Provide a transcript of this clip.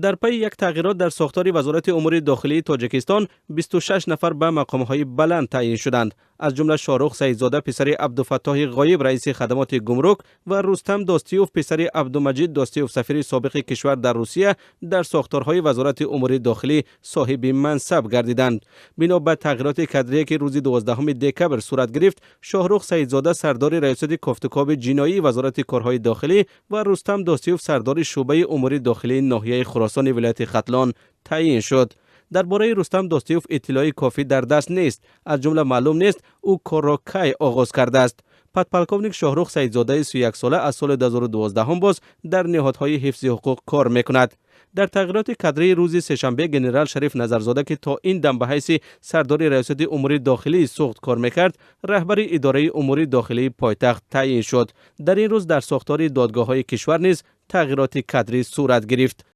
در پی یک تغییرات در ساختار وزارت امور داخلی تاجیکستان 26 نفر به مقام‌های بلند تعیین شدند، از جمله شاهرخ سعیدزاده پسر عبدالفتاح غایب رئیس خدمات گمرک و رستم داستیوف پسر عبدالمجید داستیوف سفیر سابق کشور در روسیه در ساختارهای وزارت امور داخلی صاحب منصب گردیدند. بنا به تغییرات کادری که روز 12 دکبر صورت گرفت، شاهرخ سعیدزاده سردار ریاست کافتکاب جنایی وزارت کارهای داخلی و رستم داستیوف سردار شعبه امور داخلی ناحیه خراسان ولایت ختلان تعیین شد. درباره رستم داستیوف اطلاعی کافی در دست نیست، از جمله معلوم نیست او کار را کی آغاز کرده است. پدپلکونیک شاهرخ سعیدزاده 31 ساله از سال 2012 هم باز در نهادهای حفظ حقوق کار میکند. در تغییرات کادری روز سه‌شنبه گنرال شریف نظرزاده که تا این دم به حیث سردار ریاست امور داخلی سوخت کار میکرد، رهبر اداره امور داخلی پایتخت تعیین شد. در این روز در ساختار دادگاه‌های کشور نیز تغییرات کادری صورت گرفت.